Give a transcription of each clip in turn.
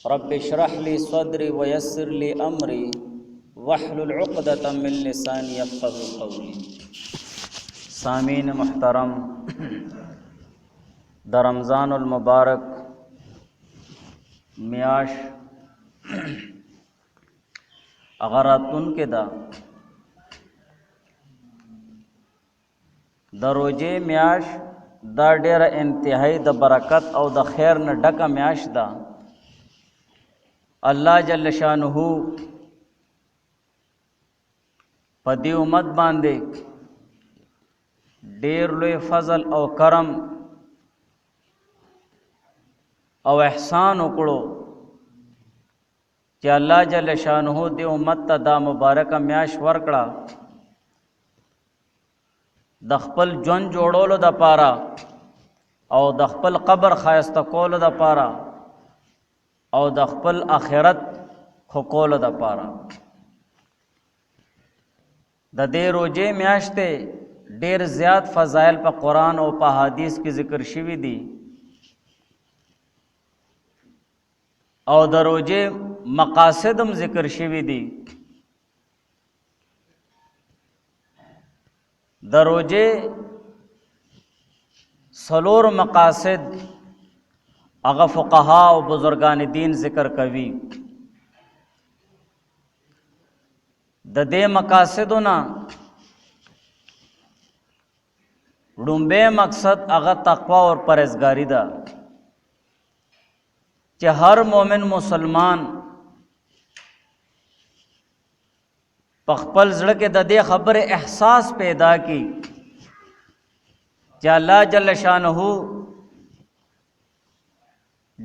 رب اشرح لي صدري ويسر لي امري واحلل عقدة من لساني يفقهوا قولي. سامعین محترم، در رمضان المبارک میاش اغراتن کې دا د روزې میاش دا ډېره انتهایی د برکت او د خیر نه ډکه میاش ده. الله جل شانه په دې امت باندې ډېر لوی فضل او کرم او احسان وکړو چې الله جل شانه دې امت ته دا مبارکه میاش ورکړه د خپل ژوند جوړولو دپاره او د خپل قبر ښایسته کولو دپاره او د خپل آخرت ښه کولو دپاره. د دې روزې میاشتې ډېر زیات فضایل په قرآن او په حدیث کې ذکر شوي دي او د روزې مقاصد هم ذکر شوي دي. د روزې څلور مقاصد هغه فقها او بزرگان دین ذکر کوي. د دې مقاصدونه لومبی مقصد هغه تقوا اور پرهیزګاری ده چې هر مومن مسلمان په خپل زړه کې د دې خبره احساس پیدا کی چې الله جل شانه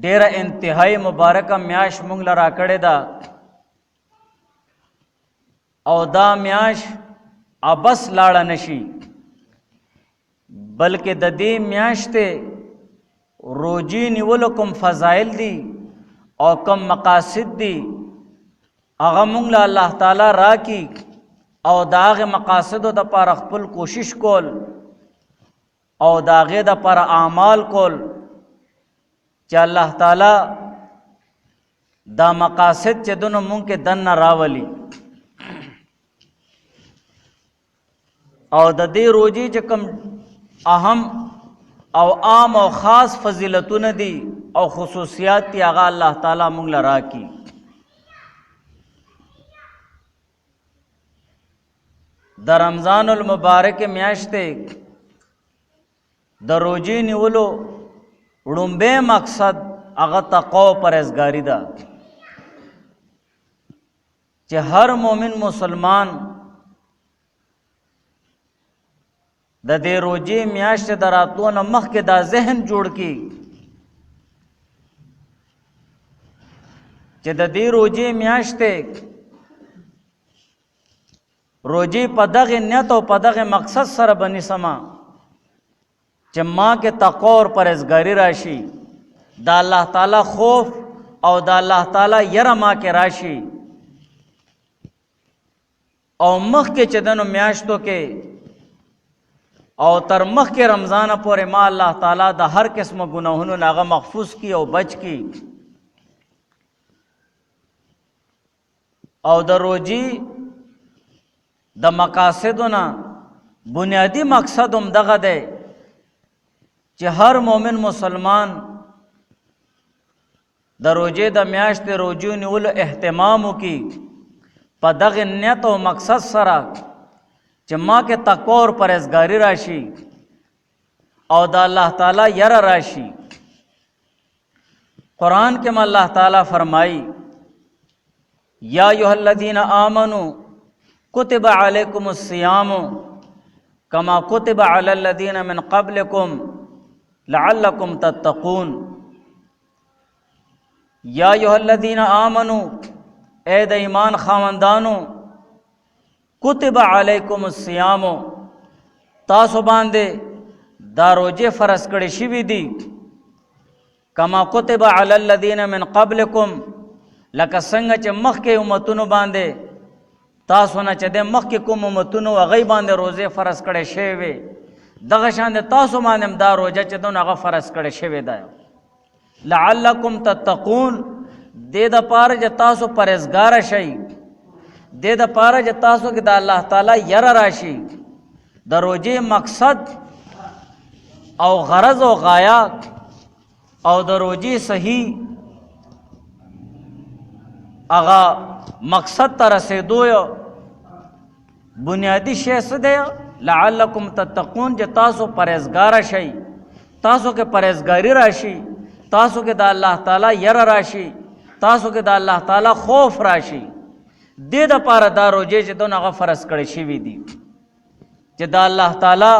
ډېره انتهایی مبارکه میاش مونږ له راکړې ده او دا میاش ابس لاړه نشي، بلکې د دې میاشتې روزې نیولو کوم فضایل دي او کوم مقاصد دي هغه مونږ له الله تعالی راکي او د هغې مقاصدو دپاره خپل کوشش کول او د هغې دپاره اعمال کول چې الله تعالی دا مقاصد چې دونه مونږ کې دننه راولي. او د دې روزې چې کوم اهم او عام او خاص فضیلتونه دي او خصوصیات دي هغه الله تعالی مونږ له راکي. د رمضان المبارک میاشتې د روزې نیولو لومبی مقصد هغه تقوا او پرهیزګاري ده چې هر مومن مسلمان د دې روزې میاشتې د راتلو نه مخکې دا ذهن جوړ کړي چې د دې روزې میاشتې روزې په دغه نیت او په دغه مقصد سره به نیسمه چې ما کې تقوا اور پرهیزګاري راشي، د الله تعالی خوف او د الله تعالی یره ما کې راشي او مخکې چې دنو میاشتو کې او تر مخکې رمضان پورې ما الله تعالی د هر قسمه ګناهونو نه هغه محفوظ کی او بچ کی. او د روزې د مقاصدونه بنیادی مقصد هم دغه دی چې هر مومن مسلمان د روزې د میاشتې روزې نیولو اهتمام وکړي په دغه نیت او مقصد سره چې ما کې تقوا اور پرهیزګاري راشي او د الله تعالی یره راشي. قرآن کې م الله تعالی فرمایي یا ایها الذین آمنوا کتب علیکم الصیام کما کتب علی الذین من قبلکم لعلکم تتقون. یا ایها الذین آمنوا اے د ایمان خاوندانو کتب علیکم الصیام تاسو باندې دا روزې فرض کړې شوي دي کما کتب علی الذین من قبلکم لکه څنګه چې مخکې امتونو باندې تاسو نه چې د مخکې کوم امتونو هغوی باندې روزې فرض کړې شوې وې دغه شان د تاسو باندې دا روزه چې دونه هغه فرض کړې شوې ده لعلکم تتقون دې دپاره چې تاسو پرهیزګاره شئ، دې دپاره چې تاسو کې د الله تعالی یره راشي. د روژې مقصد او غرض او غایه او د روژې صحیح هغه مقصد ته رسېدو یو بنیادی شی څه دی؟ لعلکم تتقون، چې تاسو پرهیزګاره شئ، تاسو کې پرهیزګاری راشي، تاسو کې د الله تعالی یره راشي، تاسو کې د الله تعالی خوف راشي. دې دپاره دا روژې چې دونه هغه فرض کړی شوي دي چې د الله تعالی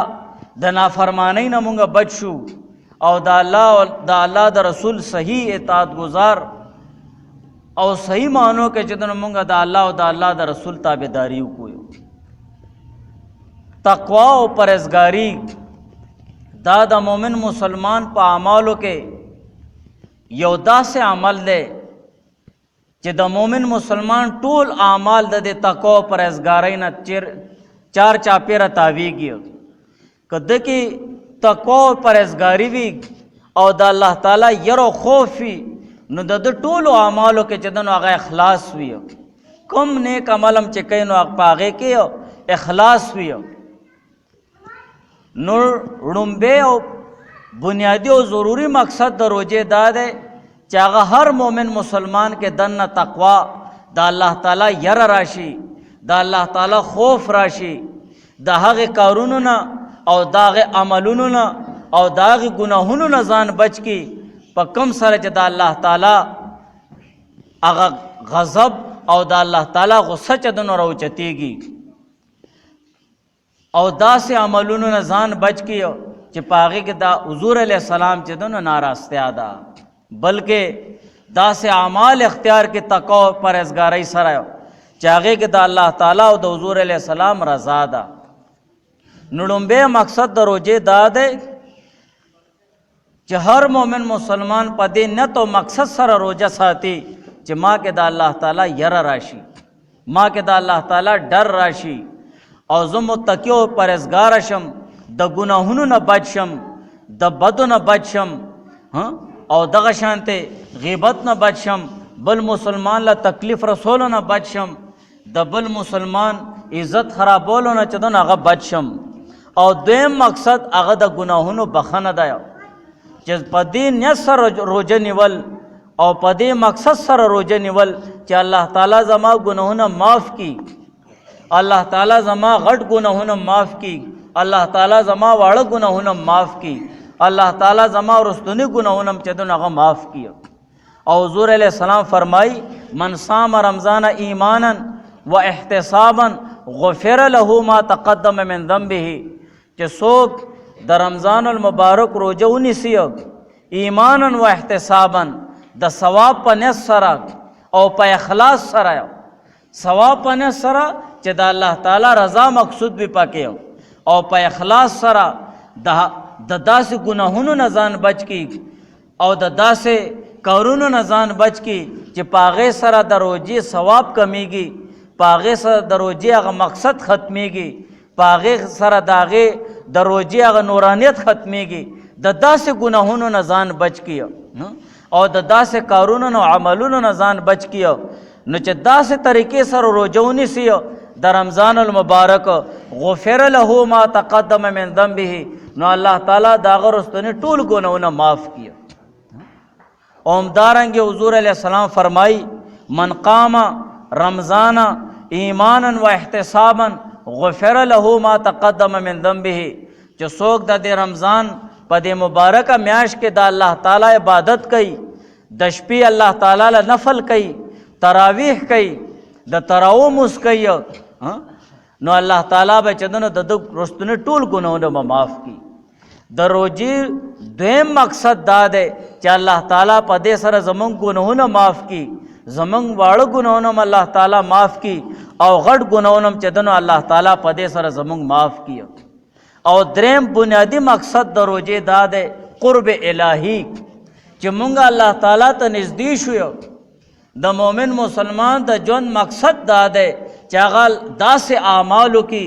د نافرمانۍ نه مونږ بچ شو او د الله د رسول صحیح اطاعت گزار او صحیح معنو کې چې دونه مونږ د الله او د الله د رسول تابعداري وکړو. تقوا او پرهیزګاری دا د مومن مسلمان په اعمالو کې یو داسې عمل دی چې د مومن مسلمان ټول اعمال د تقوا او پرهیزګارۍ نه چار چاپیره تاویږي. که د کې تقوا او پرهیزګاري وي او د الله تعالی یره او خوف وي نو د ټولو اعمالو کې چې دنو هغه اخلاص وي، کوم نیک عمل هم چې کوي نو په هغې کې اخلاص وي. نو ړومبی او بنیادی او ضروری مقصد د روژې دا دی چې هغه هر مومن مسلمان کې دننه تقوا د الله تعالی یره راشي، د الله تعالی خوف راشي، د هغې کارونو نه او د هغې عملونو نه او د هغې ګناهونو نه ځان بچ کی په کوم سره چې د الله تعالی هغه غضب او د الله تعالی غصه چې دنو راوچتېږي او داسې عملونو نه ځان بچ کی چې په هغې کې دا حضور علیه السلام چې دنو ناراستیا ده، بلکې داسې اعمال اختیار کې تقوا او پرهیزګارۍ سره چې هغې کې د الله تعالی او د حضور علیه السلام رضا ده. نو ړومبی مقصد د روژې دا دی چې هر مومن مسلمان په دې نیت او مقصد سره روژه ساتي چې ما کې د الله تعالی یره راشي، ما کې د الله تعالی ډر راشي او زه متقی او پرهیزګاره شم، د ګناهونو نه بچ شم، د بدو نه بچ شم او دغه شانته غیبت نه بچ شم، بل مسلمان له تکلیف رسولو نه بچ شم، د بل مسلمان عزت خرابولو نه چې دونه هغه بچ شم. او دویم مقصد هغه د ګناهونو بخښنه ده چې په دې نیت سره روژه نیول او په دې مقصد سره روژه نیول چې الله تعالی زما ګناهونه معاف کړي، الله تعالی زما غټ ګناهونه معاف کړي، الله تعالی زما واړه ګناهونه معاف کړي، الله تعالی زما رستنی ګناهونه چې دونه هغه معاف کړي. او حضور علیہ السلام فرمائی من صام رمضان ایمانا و احتسابا غفر له ما تقدم من ذنبه، چې څوک د رمضان المبارک روژه ونیسي ایمانا و احتسابا د ثواب په نیت سره او په اخلاص سره، ثواب په نیت سره چې د الله تعالی رضا مقصود وي پکې او په اخلاص سره د داسې ګناهونو نه ځان بچ کی او د داسې کارونو نه ځان بچ کی چې په هغې سره د روژې ثواب کمیږي، په هغې سره د روژې هغه مقصد ختمیږي، په هغې سره د هغې د روژې هغه نورانیت ختمیږي. د داسې ګناهونو نه ځان بچ کی او د داسې کارونو نه عملونو نه ځان بچ کی نو چې داسې طریقې سره روژه ونیسي د رمضان المبارک غفر له ما تقدم من ذنبه نو الله تعالی د هغه رستنی ټول ګناهونه معاف کړي. او همدارنګې حضور علیہ السلام فرمائی من قام رمضان ایمانا و احتسابا غفر له ما تقدم من ذنبه، چې څوک د دې رمضان په دې مبارکه میاشت کې د الله تعالی عبادت کوي، د شپې الله تعالی له نفل کوي، تراویح کوي، د تراویح مونځ کوي نو الله تعالی به چې دنو د رستنی ټول ګناهونه به معاف کړي. د روژې دویم مقصد دا دی چې الله تعالی په دې سره زمونږ ګناهونه معاف کړي، زمونږ واړه ګناهونه هم الله تعالی معاف کړي او غټ ګناهونه هم چې دنو الله تعالی په دې سره زمونږ معاف کړي. او دریم بنیادی مقصد د روژې دا دی قرب الہی، چې مونږ الله تعالی ته نږدې شو. د مومن مسلمان د ژوند مقصد دا دی چې هغه داسې اعمالو کې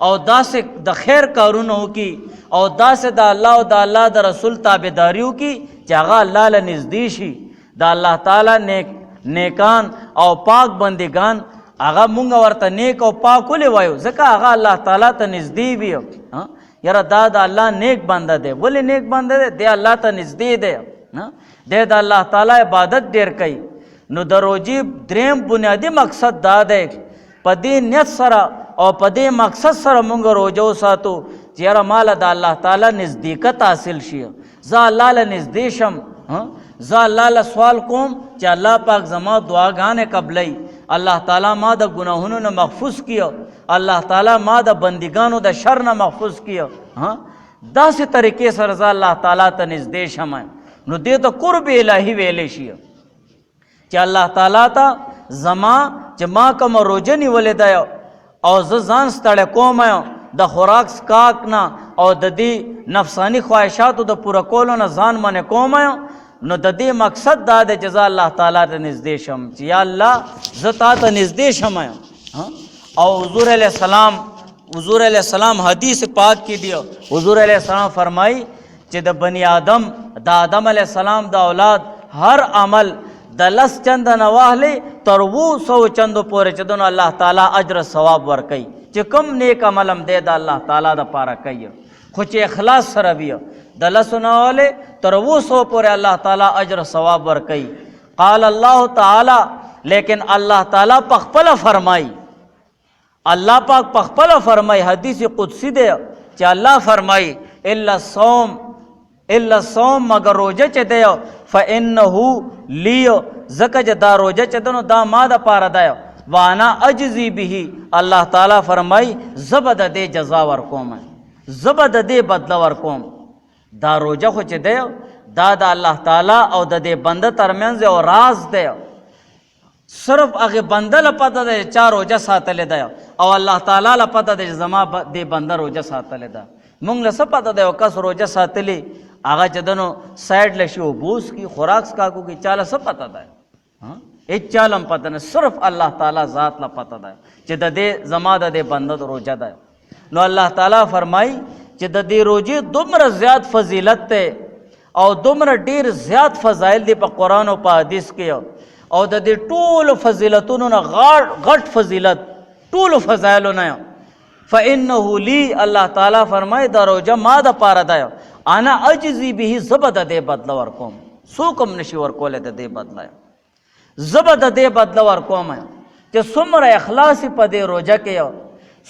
او داسې د خیر کارونو کې او داسې د الله او د الله د رسول تابعداریو کې چې هغه الله له نږدې شي، د الله تعالی نیک نیکان او پاک بندگان هغه مونږ ورته نیک او پاک ولې وایو؟ ځکه هغه الله تعالی ته نږدې وي. یاره دا د الله نیک بنده دی. ولې نیک بنده دی؟ دی الله ته نږدې دی، دی د الله تعالی عبادت ډېر کوي. نو د روژې دریم بنیادي مقصد دا دی، په دې نیت سره او په دې مقصد سره مونږ روژه وساتو چې یاره ماله د الله تعالی نزدېکت حاصل شي، زه الله له نږدې شم، زه الله له سوال کوم چې الله پاک زما دعاګانې قبلوي، الله تعالی ما د گناهونو نه محفوظ کیو، الله تعالی ما د بندگانو د شر نه محفوظ کیو. داسې طریقې سره زه الله تعالی ته نږدې شم. نو دې ته قرب الهي ویلی شي چې الله تعالی ته زما چې ما کوم روژه نیولې ده او زه ځان ستړی کوم د خوراک څښاک نه او د دې نفسانی خواهشاتو د پوره کولو نه ځان منع کوم، نو د دې مقصد دا دی چې زه الله تعالی ته نږدې شم، چې یا الله زه تا ته نږدې شم. او حضور علیہ السلام حدیث پاک کی دی، حضور علیہ السلام فرمائی چې د بنی آدم د آدم علیہ السلام د اولاد هر عمل د 10 چند نه واهلی تر 200 چندو پورې چې دنو الله تعالی اجر ثواب ورکوي، چې کوم نیک عمل هم دی د الله تعالی د پاره کوي، خو چې اخلاص سره وي د 10 نه واهلی تر 200 پورې الله تعالی اجر ثواب ورکوي. قال الله تعالی، لیکن الله تعالی په خپله فرمایي، الله پاک په خپله فرمایي، حدیث قدسی دی چې الله فرمایي الا الصوم مگر روژه چې دی فانه لی، ځکه چې دا روژه چې دی نو دا ما د پاره دی، وانا اجزی به، الله تعالی فرمایي زه به د دې جزا ورکوم، زه به د دې بدله ورکوم. دا روژه خو چې دی دا د الله تعالی او د دې بنده ترمنځ یو راز دی، صرف هغه بنده له پته ده چې چا روژه ساتلې ده او الله تعالی له پته ده چې زما دې بنده روژه ساتلې ده. مونږ له څه پته ده یو کس روژه ساتلې هغه چې دنو سایډ له شي اوبوس کی خوراک څښاکو کی چاله څه پته ده؟ هیڅ چاله هم پته نه، صرف الله تعالی ذات له پته ده چې د دې زما د دې بنده روژه ده. نو الله تعالی فرمایي چې د دې روژې دومره زیات فضیلت ده او دومره ډیر زیات فضایل دي په قرآن او په حدیث کې، او د دې ټولو فضیلتونو نه غټ فضیلت ټولو فضایلو نه فانه لی، الله تعالی فرمایي دا روژه ما د پاره ده، انا اجزی به، زه به د دې بدله ورکوم، څوک هم نشي ورکولی د دې بدله، زه به د دې بدله ورکوم. چې څومره اخلاص په دې روژه کې،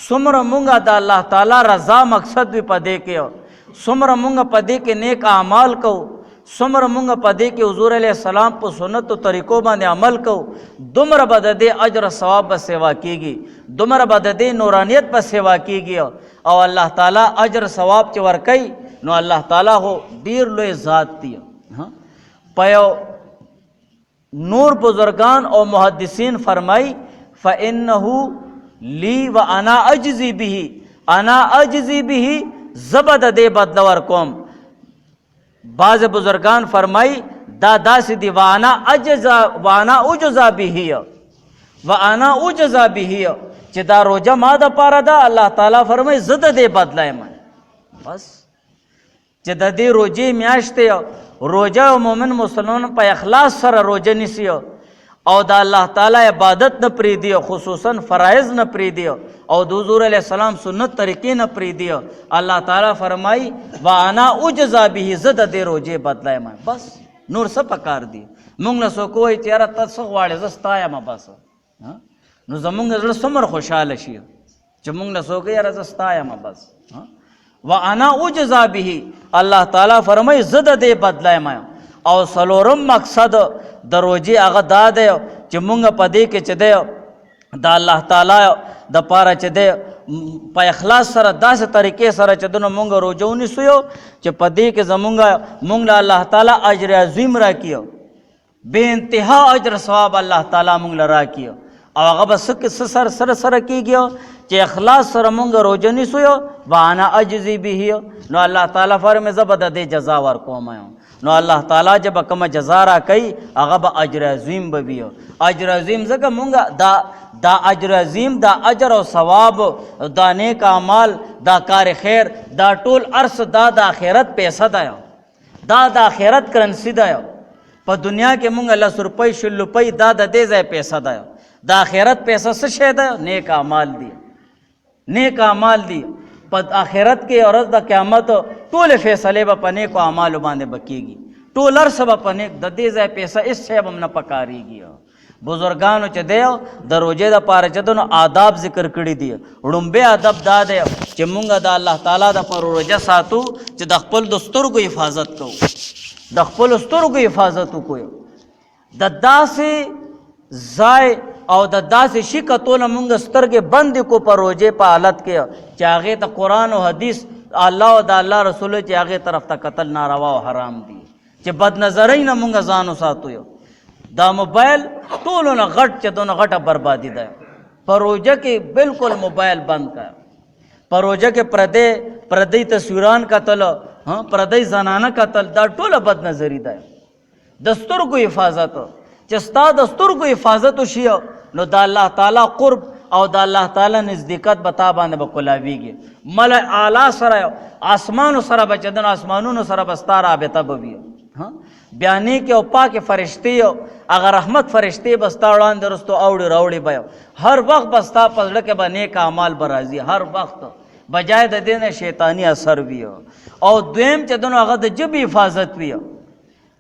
څومره مونږه د الله تعالی رضا مقصد وي په دې کې، څومره مونږ په دې کې نیک اعمال کوو، څومره مونږ په دې کې حضور علیہ السلام په سنتو طریقو باندې عمل کوو، دومره به د دې اجر ثواب به سیوا کېږي، دومره به د دې نورانیت به سیوا کېږي. او الله تعالی اجر ثواب چې ورکوي نو الله تعالی خو ډېر لوی ذات دی. په یو نور بزرگان او محدثین فرمایي فانه لی و انا اجزی به، انا اجزی به، زه به د دې بدله ورکوم. بعض بزرگان فرمائی دا داسې دی وانا اجزا به، وانا اجزا به، چې دا روژه ما د پاره ده، الله تعالی فرمایي زه د دې بدله یم. بس چې د دې روژې میاشت روژه مومن مسلمان په اخلاص سره روژه نیسي او د الله تعالی عبادت نه پرېږدي، خصوصا فرایض نه پرېږدي او د حضور علیہ السلام سنت طریقې نه پرېږدي، الله تعالی فرمایي وانا اجزا به، زه د دې روژې بدله یم. بس نور څه پکار دي؟ مونږ نه څوک وایي چې یاره ته څه غواړې زه ستا یم، بس نو زمونږ زړه څومره خوشحاله شي چې مونږ نه څوک یاره زه ستا یم بس. وانا اجزا به، الله تعالی فرمایي زه د دې بدله یم. او څلورم مقصد د روژې هغه دا دی چې مونږ په دې کې چې دی د الله تعالی د پاره چې دی په اخلاص سره داسې طریقې سره چې دنو مونږ روژه ونیسو چې په دې کې مونږ له الله تعالی اجر عظیم راکړي، بې انتها اجر ثواب الله تعالی مونږ له راکړي. او هغه به څه سره کېږي چې اخلاص سره مونږ روژه نیسو وانا اجزی به، نو الله تعالی فرمایي زه به د دې جزا ورکوم. نو الله تعالی چې به کومه جزا را کوي هغه به اجر عظیم به وي. اجر عظیم ځکه مونږ دا اجر عظیم، دا اجر او ثواب، دا نیک اعمال، دا کار خیر، دا ټول ارث دا د آخرت پیسه ده، دا د آخرت کرنسی ده. په دنیا کې مونږ 10 روپۍ 20 روپۍ دا د دې ځای پیسه ده، د آخرت پیسه څه شی ده؟ نیک اعمال دي، نیک اعمال دي. په آخرت کې ورځ د قیامت ټولې فیصلې به په نیکو اعمالو باندې به کېږي، ټول هر څه به په نیک، د دې ځای پیسه هېڅ شی به هم نه پکارېږي. بزرګانو چې دی د روژې دپاره چې دنو آداب ذکر کړي دي. وړومبی ادب دا دی چې مونږ د الله تعالی دپاره روژه ساتو چې د خپل د سترګو حفاظت کوو، د خپلو سترګو حفاظت وکړو. د داسې ځای او د داسې شي کتو نه مونږ سترګې بندې کو په روژې په حالت کې چې هغې ته قرآن او حدیث الله او د الله رسول چې هغې طرف ته کتل ناروا او حرام دي، چې بد نظرۍ نه مونږ ځان وساتو. دا موبایل ټولو نه غټ چې دونه غټه بربادي ده. په روژه کې بالکل موبایل بند کړه. په روژه کې پردی تصویران کتل، پردی زنانه کتل، دا ټوله بد نظري ده. د سترګو حفاظت، چې ستا د سترګو حفاظت وشي نو د الله تعالی قرب او د الله تعالی نزدېکت به تا باندې به کلاویږي. ملأ اعلی سره آسمانو سره به چې دنو آسمانونو سره به ستا رابطه به وي. بیانې کې او پاکې فرشتې هغه رحمت فرشتې به ستا وړاندې رستو اوړي راوړي به هر وخت به ستا په زړه کې به نیک اعمال به راځي، هر وخت بجای د دې نه شیطاني اثر وي. او دویم چې دنو هغه د ژبې حفاظت وي،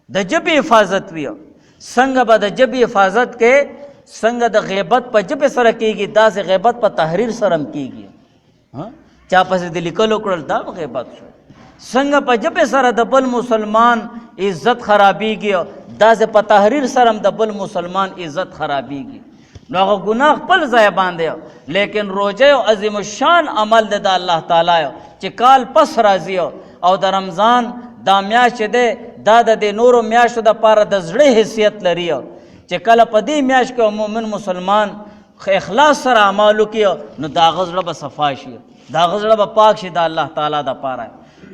د ژبې حفاظت وي. څنګه به د ژبې حفاظت کې، څنګه د غیبت په ژبې سره کېږي داسې غیبت په تحریر سره هم کېږي. چا پسې د لیکلو کړل دا غیبت شو. څنګه په ژبې سره د بل مسلمان عزت خرابېږي داسې په تحریر سره هم د بل مسلمان عزت خرابېږي. نو هغه ګناه خپل ځای باندې، لیکن روژه یو عظیم الشان عمل دی د الله تعالی چې کال پس راځي. او د رمضان دا میاشت چې دی دا د دې نورو میاشتو دپاره د زړه حیثیت لري چې کله په دې میاشت کې مومن مسلمان اخلاص سره اعمال وکړي نو د هغه زړه به صفا شي، د هغه زړه به پاک شي د الله تعالی دپاره.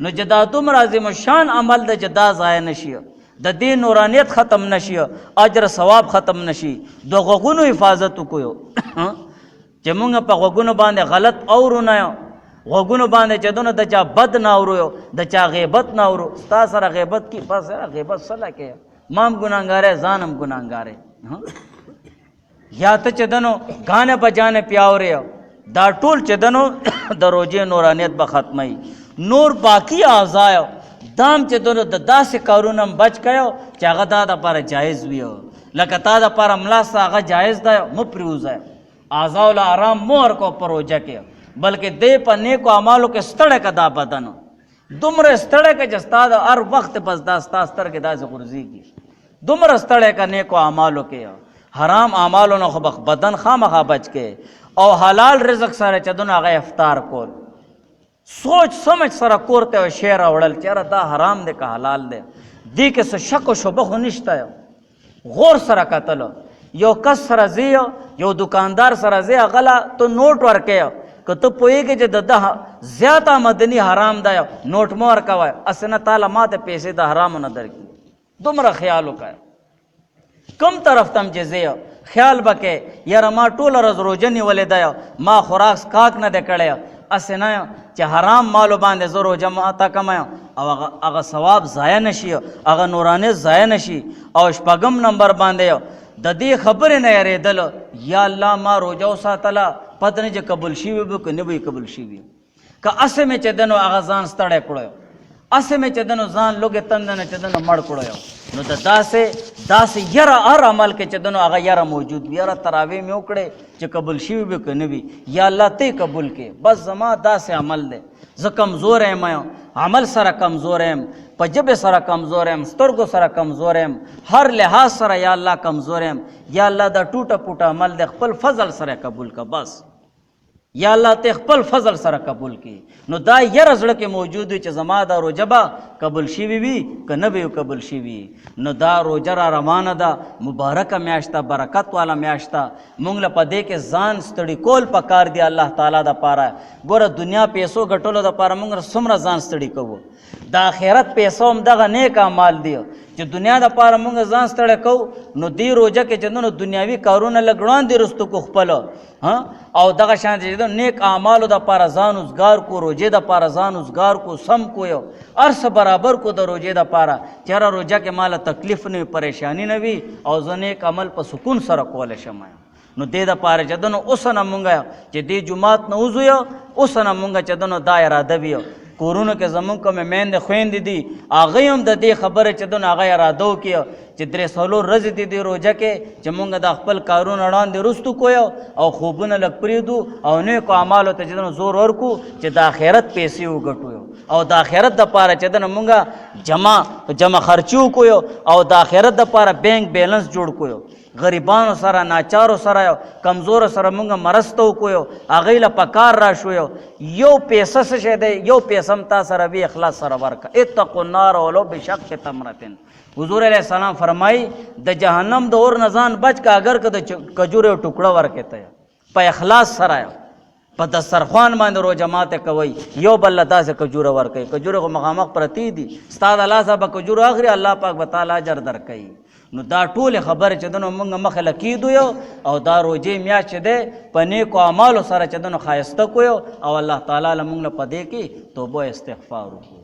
نو چې دا دومره عظیم الشان عمل دی چې دا ضایع نشي، د دې نورانیت ختم نشي، اجر ثواب ختم نشي. د غوږونو حفاظت وکړو چې مونږ په غوږونو باندې غلط اورو نه، غوږونو باندې چې دونه د چا بد نه اورو، د چا غیبت نه اورو. ستا سره غیبت کی بس غیبت صلاح کې ما هم ګناهګار ځان هم ګناهګار. یا ته چې دنو غانه بجانه پیاورې دا ټول چې دنو د روژې نورانیت به ختمي. نور باقی اعضاء دام چې دنو د داسې کارونه بچ کړو چې هغه دا دپاره جایز وي، لکه تا دپاره ملا ستا هغه جایز دی مه پرېوځئ. اعضاء له آرام مه ورکوه په روژه کې، بلکې دې په نیکو اعمالو کې ستړی که دا بدن، دومره ستړی که چې ستا د هر وخت بس دا ستا سترګې داسې غورځېږي، دومره ستړی که نیکو اعمالو کې. حرام اعمالو نه خو بدن خامخا بچ کې، او حلال رزق سره چې دونه هغه افطار کول، سوچ سمجھ سره کور ته یو شی راوړل چې یاره دا حرام دی که حلال دی، دې کې څه شک و شبه خو نشته. غور سره کتل، یو کس سره ځې، یو دکاندار سره ځې، هغه له ته نوټ ورکوې که ته پوهېږې چې د ده زیات آمدني حرام دی نوټ مه ورکوئ، هسې نه تاله ماته پیسې د حرامو نه درکړي. دومره خیال وکړه. کم طرف تم چې ځې خیال به کې یاره ما ټوله ورځ روژه نیولې دی، ما خوراک سکاک نه دی کړی، هسې نه چې حرام مالو باندې زه روژه ماته کمیم او هغه ثواب ضایع نشي، هغه نورانیت ضایع نشي. او شپږم نمبر باندې د دې خبرې نه یېرېدل یا الله ما روژه وساتله پته نه چې قبول شوي به که نه به یې قبول شوي، که هسې مې چې دنو هغه ځان ستړی کړی، هسې مې چې دنو ځان لوږې تنده نه چې دنو مړ کړی، نو د داسې یره هر عمل کې چې دنو هغه یره موجود وي. یاره تراویح مې وکړې چې قبول شوي به که نه وي، یا الله ته یې قبول کړې. بس زما داسې عمل دی، زه کمزور یم، عمل سره کمزور یم، په ژبې سره کمزور یم، سترګو سره کمزور یم، هر لحاظ سره یا الله کمزور یم. یا الله دا ټوټه پوټه عمل دی خپل فضل سره قبول که، بس یا الله ته خپل فضل سره قبول کړي. نو دا یره زړه کې موجود وي چې زما دا روژه به قبول شوي وي که نه به قبول شوي. نو دا روژه را روانه ده، مبارکه میاشت ده، برکت والا میاشت ده. مونږ له په دې کې ځان ستړي کول پکار دی الله تعالی دپاره. ګوره دنیا پیسو ګټلو دپاره مونږ څومره ځان ستړي کوو، د آخرت پیسو هم دغه نیک اعمال دی چې دنیا د پاره مونږ ځان ستړی کوو نو دې روژه کې چې نو دنیاوي کارونه لږ وړاندې رستو کو خپل او دغه شان چې نیک اعمالو د پاره ځان اوزګار کو، روژې د پاره ځان اوزګار کو، سم کو، یو ارس برابر کو د روژې د پاره چې هره روژه کې ماله تکلیف نه وي، پریشانی نه وي او زه نیک عمل په سکون سره کولی شم. نو دې د پاره چې دنو اوس نه مونږ چې دې جماعت نه وځو، اوس نه مونږ چې دنو دا اراده وي کورونو کې زمونږ کومې میندې خویندې دي هغوی هم د دې خبره چې دنو هغه اراده وکړي چې 3 ورځې دي دې روژه کې چې مونږ د خپل کارونه وړاندې رستو کویو او خوبونه لږ پرېږدو او نیکو اعمالو ته چې دنو زور ورکو چې د آخرت پیسې وګټو او د آخرت دپاره چې دنو مونږ جمع خرچي وکړو او د آخرت دپاره بینک بیلنس جوړ کړو، غریبانو سره، ناچارو سره، کمزور سره مونږ مرسته وکړو، هغوی له پکار را شویو. یو پیسه څه شی دی؟ یو پیسه هم تا سره وي اخلاص سره ورکه. اتقوا النار ولو بشق تمرة. حضور علیہ السلام فرمائی د جهنم د اور نه ځان بچ که اگر که د کجورو یو ټوکړه ورکې ته په اخلاص سره په دسترخوان باندې روژه ماته کوئ، یو بل له داسې کجوره ورکوي. کجورې خو مخامخ پرتې دي، ستا د لاسه به کجوره اخلي، الله پاک به تعالی اجر درکوي. نو دا ټولې خبرې چې دنو مونږ مخې له کېدو یو او دا روژې میاشت چې دی په نیکو اعمالو سره چې دنو ښایسته کویو او الله تعالی له مونږ له په دې کې توبه استغفار وکړو.